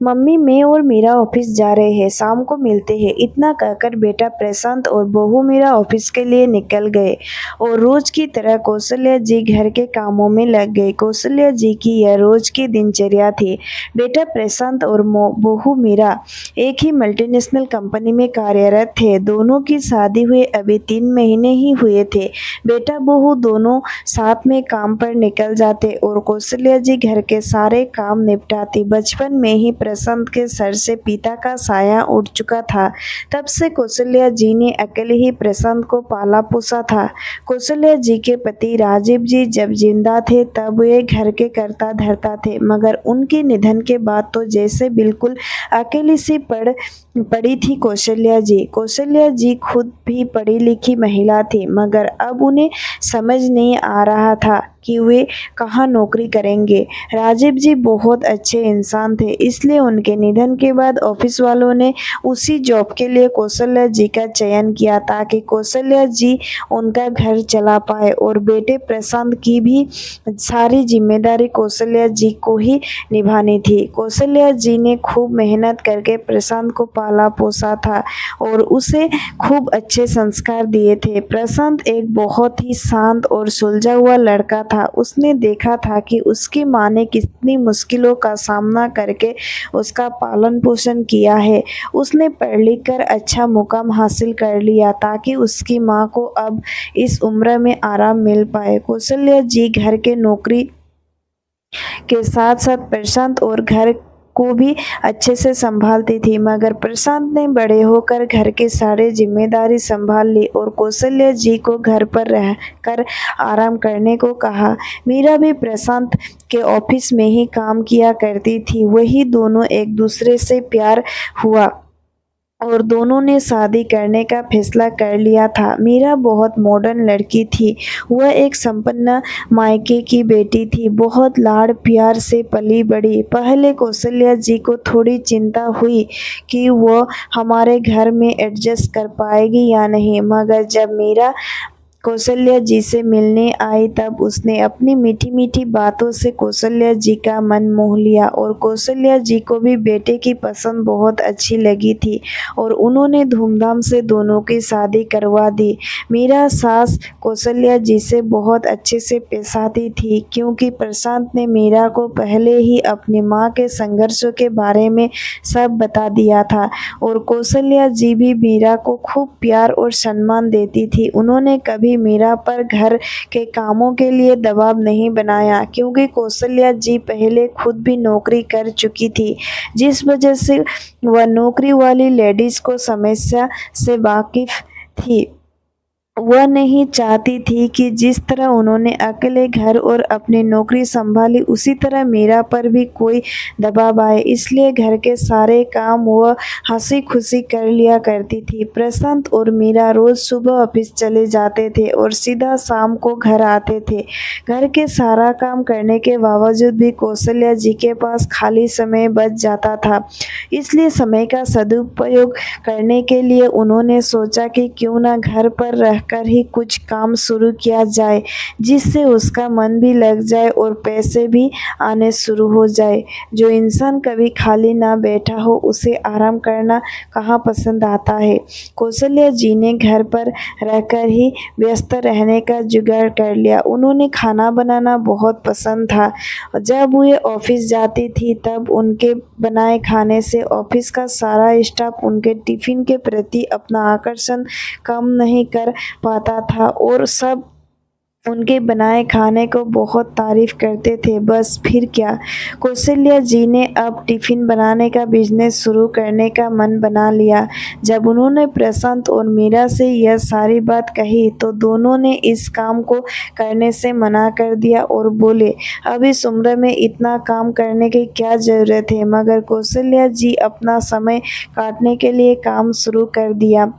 Mummy, मैं और Meera office जा रहे हैं, शाम को मिलते हैं। इतना कहकर बेटा प्रशांत और बहू मीरा ऑफिस के लिए निकल गए और रोज की तरह कौशल्या जी घर के कामों में लग गई। कौशल्या जी की यह रोज की दिनचर्या थी। बेटा प्रशांत और बहू मीरा एक ही मल्टीनेशनल कंपनी में कार्यरत थे। दोनों की शादी हुए अभी 3 महीने ही हुए थे। बेटा बहू दोनों साथ में काम पर निकल जाते और कौशल्या जी घर के सारे काम निपटाती। बचपन में ही प्रशांत के सर से पिता का साया उठ चुका था। तब से कौशल्या जी ने अकेले ही प्रशांत को पाला पोसा था। कौशल्या जी के पति राजीव जी जब जिंदा थे तब वे घर के कर्ता धर्ता थे, मगर उनके निधन के बाद तो जैसे बिल्कुल अकेली सी पड़ी थी कौशल्या जी खुद भी पढ़ी लिखी महिला थी, मगर अब उन्हें समझ नहीं आ रहा था कि वे कहाँ नौकरी करेंगे। राजीव जी बहुत अच्छे इंसान थे, इसलिए उनके निधन के बाद ऑफिस वालों ने उसी जॉब के लिए कौशल्या जी का चयन किया ताकि कौशल्या जी उनका घर चला पाए और बेटे प्रशांत की भी सारी जिम्मेदारी कौशल्या जी को ही निभानी थी। कौशल्या जी ने खूब मेहनत करके प्रशांत को पाला पोसा था और उसे खूब अच्छे संस्कार दिए थे। प्रशांत एक बहुत ही शांत और सुलझा हुआ लड़का था। उसने देखा था कि उसकी माँ ने कितनी मुश्किलों का सामना करके उसका पालन पोषण किया है। उसने पढ़ लिख कर अच्छा मुकाम हासिल कर लिया ताकि उसकी माँ को अब इस उम्र में आराम मिल पाए। कौशल्या जी घर के नौकरी के साथ साथ प्रशांत और घर को भी अच्छे से संभालती थी, मगर प्रशांत ने बड़े होकर घर के सारे जिम्मेदारी संभाल ली और कौशल्या जी को घर पर रहकर आराम करने को कहा। मीरा भी प्रशांत के ऑफिस में ही काम किया करती थी। वही दोनों एक दूसरे से प्यार हुआ और दोनों ने शादी करने का फैसला कर लिया था। मीरा बहुत मॉडर्न लड़की थी। वह एक संपन्न मायके की बेटी थी, बहुत लाड़ प्यार से पली बड़ी। पहले कौशल्या जी को थोड़ी चिंता हुई कि वह हमारे घर में एडजस्ट कर पाएगी या नहीं, मगर जब मीरा कौशल्या जी से मिलने आई तब उसने अपनी मीठी मीठी बातों से कौशल्या जी का मन मोह लिया और कौशल्या जी को भी बेटे की पसंद बहुत अच्छी लगी थी और उन्होंने धूमधाम से दोनों की शादी करवा दी। मीरा सास कौशल्या जी से बहुत अच्छे से पेश आती थी क्योंकि प्रशांत ने मीरा को पहले ही अपनी माँ के संघर्षों के बारे में सब बता दिया था और कौशल्या जी भी मीरा को खूब प्यार और सम्मान देती थी। उन्होंने कभी मीरा पर घर के कामों के लिए दबाव नहीं बनाया क्योंकि कौशल्या जी पहले खुद भी नौकरी कर चुकी थी, जिस वजह से वह नौकरी वाली लेडीज को समस्या से वाकिफ थी। वह नहीं चाहती थी कि जिस तरह उन्होंने अकेले घर और अपनी नौकरी संभाली उसी तरह मीरा पर भी कोई दबाव आए, इसलिए घर के सारे काम वह हंसी खुशी कर लिया करती थी। प्रशांत और मीरा रोज सुबह ऑफिस चले जाते थे और सीधा शाम को घर आते थे। घर के सारा काम करने के बावजूद भी कौशल्या जी के पास खाली समय बच जाता था, इसलिए समय का सदुपयोग करने के लिए उन्होंने सोचा कि क्यों न घर पर रहकर ही कुछ काम शुरू किया जाए जिससे उसका मन भी लग जाए और पैसे भी आने शुरू हो जाए। जो इंसान कभी खाली ना बैठा हो उसे आराम करना कहाँ पसंद आता है। कौशल्या जी ने घर पर रहकर ही व्यस्त रहने का जुगाड़ कर लिया। उन्होंने खाना बनाना बहुत पसंद था। जब वे ऑफिस जाती थी तब उनके बनाए खाने से ऑफिस का सारा स्टाफ उनके टिफिन के प्रति अपना आकर्षण कम नहीं कर पाता था और सब उनके बनाए खाने को बहुत तारीफ करते थे। बस फिर क्या, कौशल्या जी ने अब टिफिन बनाने का बिजनेस शुरू करने का मन बना लिया। जब उन्होंने प्रशांत और मीरा से यह सारी बात कही तो दोनों ने इस काम को करने से मना कर दिया और बोले, अब इस उम्र में इतना काम करने की क्या जरूरत है। मगर कौशल्या जी अपना समय काटने के लिए काम शुरू कर दिया।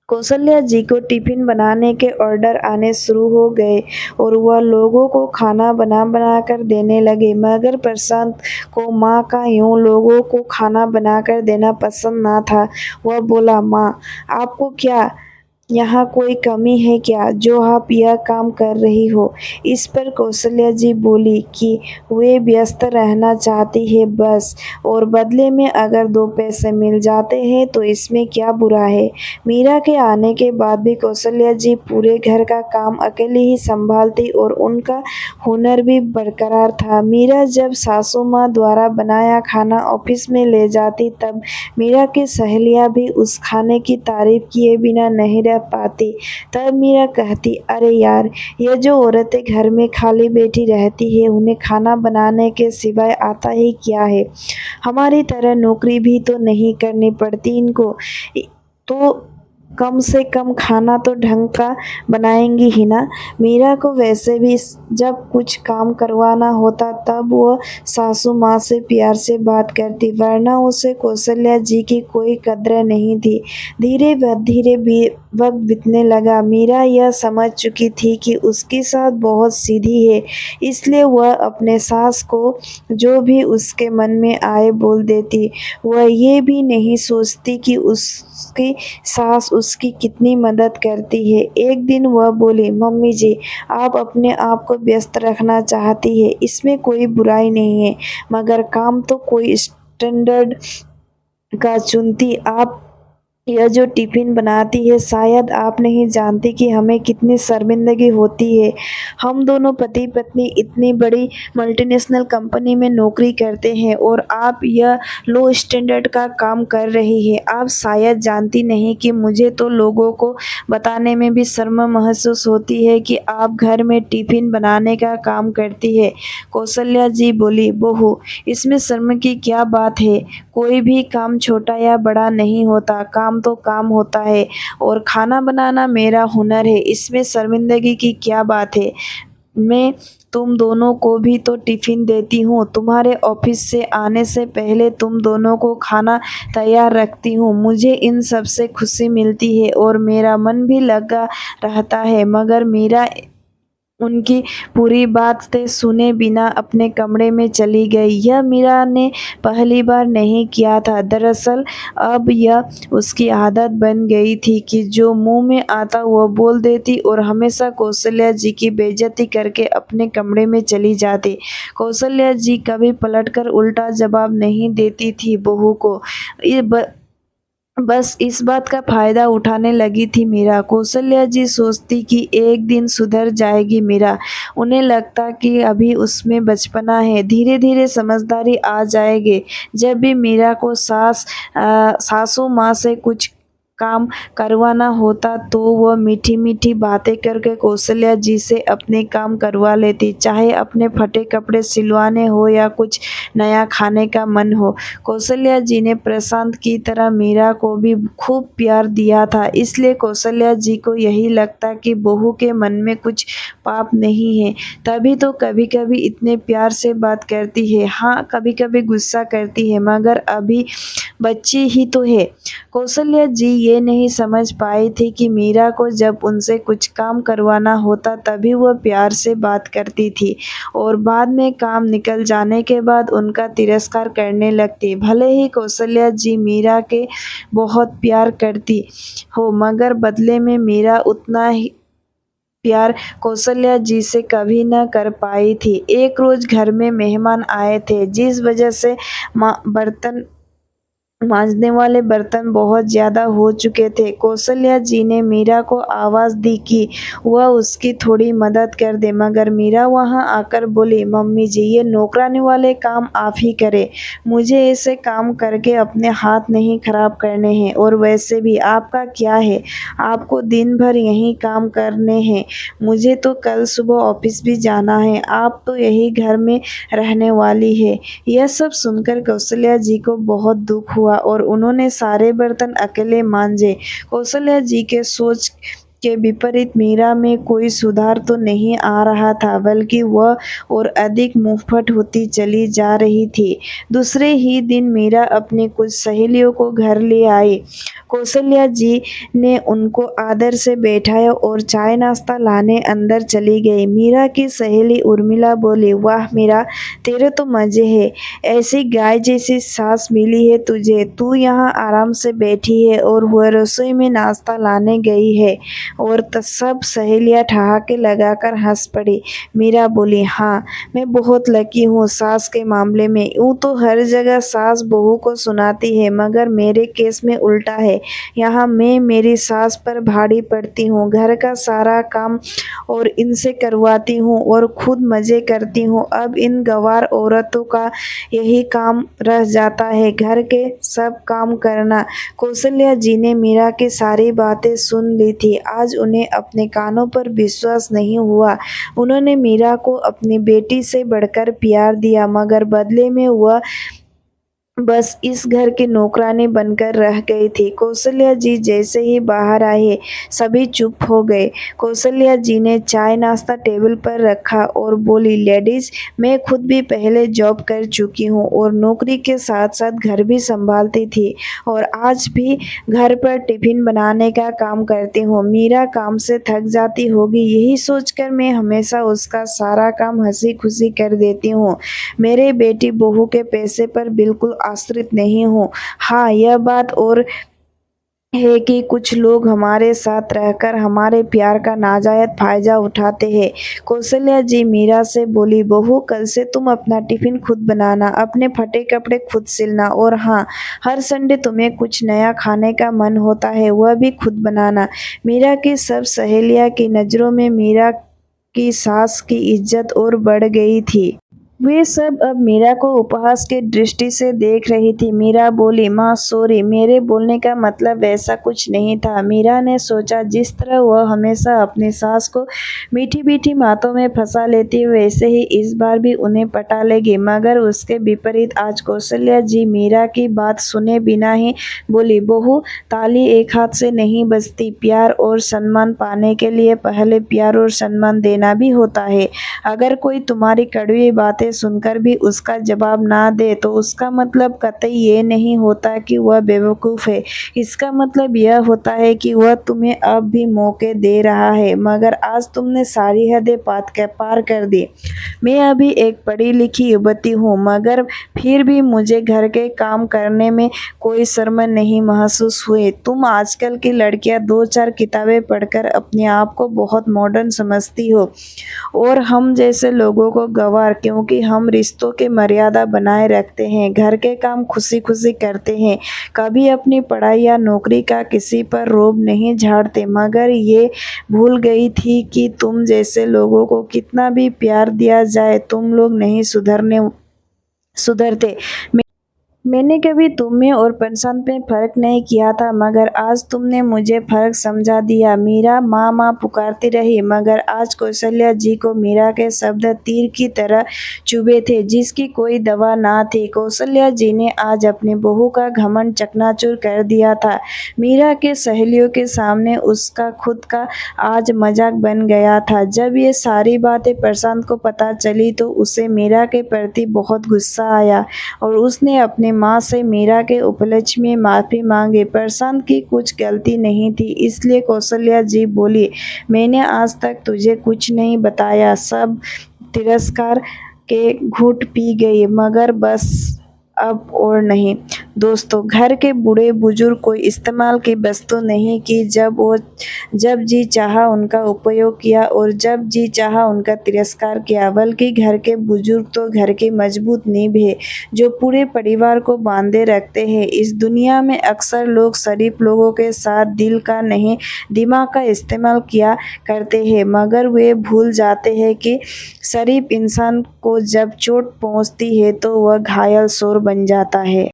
कौशल्या जी को टिफिन बनाने के ऑर्डर आने शुरू हो गए और वह लोगों को खाना बना बना कर देने लगे, मगर प्रशांत को माँ का यूं लोगों को खाना बनाकर देना पसंद ना था। वह बोला, माँ आपको क्या यहाँ कोई कमी है क्या जो आप यह काम कर रही हो? इस पर कौशल्या जी बोली कि वे व्यस्त रहना चाहती है बस, और बदले में अगर 2 पैसे मिल जाते हैं तो इसमें क्या बुरा है। मीरा के आने के बाद भी कौशल्या जी पूरे घर का काम अकेले ही संभालती और उनका हुनर भी बरकरार था। मीरा जब सासू माँ द्वारा बनाया खाना ऑफिस में ले जाती तब मीरा की सहेलियाँ भी उस खाने की तारीफ किए बिना नहीं रह पाती। तब मीरा कहती, अरे यार, ये जो औरतें घर में खाली बैठी रहती है उन्हें खाना बनाने के सिवाय आता ही क्या है। हमारी तरह नौकरी भी तो नहीं करनी पड़ती इनको, तो कम से कम खाना तो ढंग का बनाएंगी ही ना। मीरा को वैसे भी जब कुछ काम करवाना होता तब वो सासू माँ से प्यार से बात करती, वरना उसे कौशल्या जी की कोई कद्र नहीं थी। धीरे वक्त बीतने लगा। मीरा यह समझ चुकी थी कि उसकी सास बहुत सीधी है, इसलिए वह अपने सास को जो भी उसके मन में आए बोल देती। वह ये भी नहीं सोचती कि उसकी सास उसकी कितनी मदद करती है। एक दिन वह बोली, मम्मी जी, आप अपने आप को व्यस्त रखना चाहती है, इसमें कोई बुराई नहीं है, मगर काम तो कोई स्टैंडर्ड का चुनती। आप यह जो टिफ़िन बनाती है, शायद आप नहीं जानती कि हमें कितनी शर्मिंदगी होती है। हम दोनों पति पत्नी इतनी बड़ी मल्टीनेशनल कंपनी में नौकरी करते हैं और आप यह लो स्टैंडर्ड का काम कर रही है। आप शायद जानती नहीं कि मुझे तो लोगों को बताने में भी शर्म महसूस होती है कि आप घर में टिफ़िन बनाने का काम करती है। कौशल्या जी बोली, बहू, इसमें शर्म की क्या बात है। कोई भी काम छोटा या बड़ा नहीं होता, काम तो काम होता है, और खाना बनाना मेरा हुनर है, इसमें शर्मिंदगी की क्या बात है। मैं तुम दोनों को भी तो टिफ़िन देती हूँ, तुम्हारे ऑफिस से आने से पहले तुम दोनों को खाना तैयार रखती हूँ। मुझे इन सब से खुशी मिलती है और मेरा मन भी लगा रहता है। मगर मीरा उनकी पूरी बातें सुने बिना अपने कमरे में चली गई। यह मीरा ने पहली बार नहीं किया था। दरअसल अब यह उसकी आदत बन गई थी कि जो मुंह में आता वह बोल देती और हमेशा कौशल्या जी की बेइज्जती करके अपने कमरे में चली जाती। कौशल्या जी कभी पलटकर उल्टा जवाब नहीं देती थी बहू को। बस इस बात का फायदा उठाने लगी थी मीरा। कौशल्या जी सोचती कि एक दिन सुधर जाएगी मीरा। उन्हें लगता कि अभी उसमें बचपना है, धीरे धीरे समझदारी आ जाएगी। जब भी मीरा को सासू माँ से कुछ काम करवाना होता तो वह मीठी मीठी बातें करके कौशल्या जी से अपने काम करवा लेती, चाहे अपने फटे कपड़े सिलवाने हो या कुछ नया खाने का मन हो। कौशल्या जी ने प्रशांत की तरह मीरा को भी खूब प्यार दिया था, इसलिए कौशल्या जी को यही लगता कि बहू के मन में कुछ पाप नहीं है, तभी तो कभी कभी इतने प्यार से बात करती है। हाँ, कभी कभी गुस्सा करती है, मगर अभी बच्ची ही तो है। कौशल्या जी ये नहीं समझ पाई थी कि मीरा को जब उनसे कुछ काम करवाना होता तभी वह प्यार से बात करती थी और बाद में काम निकल जाने के बाद उनका तिरस्कार करने लगती। भले ही कौशल्या जी मीरा के बहुत प्यार करती हो, मगर बदले में मीरा उतना ही प्यार कौशल्या जी से कभी न कर पाई थी। एक रोज घर में मेहमान आए थे, जिस वजह से बर्तन मांजने वाले बर्तन बहुत ज़्यादा हो चुके थे। कौशल्या जी ने मीरा को आवाज़ दी कि वह उसकी थोड़ी मदद कर दे, मगर मीरा वहां आकर बोली, मम्मी जी, ये नौकरानी वाले काम आप ही करें। मुझे ऐसे काम करके अपने हाथ नहीं खराब करने हैं, और वैसे भी आपका क्या है, आपको दिन भर यहीं काम करने हैं। मुझे तो कल सुबह ऑफिस भी जाना है, आप तो यही घर में रहने वाली है। यह सब सुनकर कौशल्या जी को बहुत दुख हुआ और उन्होंने सारे बर्तन अकेले मांजे। कौशल्या जी के सोच के विपरीत मीरा में कोई सुधार तो नहीं आ रहा था, बल्कि वह और अधिक मुंहफट होती चली जा रही थी। दूसरे ही दिन मीरा अपनी कुछ सहेलियों को घर ले आई। कौशल्या जी ने उनको आदर से बैठाया और चाय नाश्ता लाने अंदर चली गई। मीरा की सहेली उर्मिला बोली, वाह मीरा, तेरे तो मजे हैं, ऐसी गाय जैसी सास मिली है तुझे। तू यहाँ आराम से बैठी है और वह रसोई में नाश्ता लाने गई है। और सब सहेलियां ठहाके लगाकर हंस पड़ी। मीरा बोली, हाँ, मैं बहुत लकी हूँ सास के मामले में। यूँ तो हर जगह सास बहू को सुनाती है, मगर मेरे केस में उल्टा है। यहाँ मैं मेरी सास पर भारी पड़ती हूँ, घर का सारा काम और इनसे करवाती हूँ और खुद मजे करती हूँ। अब इन गंवार औरतों का यही काम रह जाता है, घर के सब काम करना। कौशल्या जी ने मीरा की सारी बातें सुन ली थी। आज उन्हें अपने कानों पर विश्वास नहीं हुआ। उन्होंने मीरा को अपनी बेटी से बढ़कर प्यार दिया, मगर बदले में वह बस इस घर की नौकरानी बनकर रह गई थी। कौशल्या जी जैसे ही बाहर आए, सभी चुप हो गए। कौशल्या जी ने चाय नाश्ता टेबल पर रखा और बोली, लेडीज, मैं खुद भी पहले जॉब कर चुकी हूँ और नौकरी के साथ साथ घर भी संभालती थी और आज भी घर पर टिफिन बनाने का काम करती हूँ। मीरा काम से थक जाती होगी, यही सोचकर मैं हमेशा उसका सारा काम हंसी खुशी कर देती हूँ। मेरे बेटी बहू के पैसे पर बिल्कुल आश्रित नहीं हूँ। हाँ, यह बात और है कि कुछ लोग हमारे साथ रहकर हमारे प्यार का नाजायज फायदा उठाते हैं। कौशल्या जी मीरा से बोली, बहू, कल से तुम अपना टिफिन खुद बनाना, अपने फटे कपड़े खुद सिलना और हाँ, हर संडे तुम्हें कुछ नया खाने का मन होता है वह भी खुद बनाना। मीरा की सब सहेलियां की नज़रों में मीरा की सास की इज्जत और बढ़ गई थी। वे सब अब मीरा को उपहास की दृष्टि से देख रही थी। मीरा बोली, माँ सॉरी, मेरे बोलने का मतलब वैसा कुछ नहीं था। मीरा ने सोचा, जिस तरह वह हमेशा अपनी सास को मीठी मीठी बातों में फंसा लेती है, वैसे ही इस बार भी उन्हें पटा लेगी। मगर उसके विपरीत आज कौशल्या जी मीरा की बात सुने बिना ही बोली, बहू, ताली एक हाथ से नहीं बजती। प्यार और सम्मान पाने के लिए पहले प्यार और सम्मान देना भी होता है। अगर कोई तुम्हारी कड़वी बातें सुनकर भी उसका जवाब ना दे तो उसका मतलब कतई ये नहीं होता कि वह बेवकूफ़ है। इसका मतलब यह होता है कि वह तुम्हें अब भी मौके दे रहा है, मगर आज तुमने सारी हदें पार कर दी। मैं अभी एक पढ़ी लिखी युवती हूँ, मगर फिर भी मुझे घर के काम करने में कोई शर्म नहीं महसूस हुई। तुम आजकल की लड़कियाँ 2-4 किताबें पढ़कर अपने आप को बहुत मॉडर्न समझती हो और हम जैसे लोगों को गंवार, क्योंकि हम रिश्तों के मर्यादा बनाए रखते हैं, घर के काम खुशी खुशी करते हैं, कभी अपनी पढ़ाई या नौकरी का किसी पर रोब नहीं झाड़ते। मगर ये भूल गई थी कि तुम जैसे लोगों को कितना भी प्यार दिया जाए, तुम लोग नहीं सुधरते। मैंने कभी तुम में और प्रशांत में फर्क नहीं किया था, मगर आज तुमने मुझे फर्क समझा दिया। मीरा माँ माँ पुकारती रही, मगर आज कौशल्या जी को मीरा के शब्द तीर की तरह चुभे थे, जिसकी कोई दवा ना थी। कौशल्या जी ने आज अपनी बहू का घमंड चकनाचूर कर दिया था। मीरा के सहेलियों के सामने उसका खुद का आज मजाक बन गया था। जब ये सारी बातें प्रशांत को पता चली तो उसे मीरा के प्रति बहुत गुस्सा आया और उसने अपने माँ से मीरा के उपलक्ष्य में माफ़ी मांगी। प्रशांत की कुछ गलती नहीं थी, इसलिए कौशल्या जी बोली, मैंने आज तक तुझे कुछ नहीं बताया, सब तिरस्कार के घूंट पी गई, मगर बस अब और नहीं। दोस्तों, घर के बूढ़े बुजुर्ग कोई इस्तेमाल की वस्तु नहीं कि जब जी चाहा उनका उपयोग किया और जब जी चाहा उनका तिरस्कार किया, बल्कि घर के बुजुर्ग तो घर की मजबूत नींव है जो पूरे परिवार को बांधे रखते हैं। इस दुनिया में अक्सर लोग शरीफ लोगों के साथ दिल का नहीं दिमाग का इस्तेमाल किया करते हैं, मगर वे भूल जाते हैं कि शरीफ इंसान को जब चोट पहुंचती है तो वह घायल शोर बन जाता है।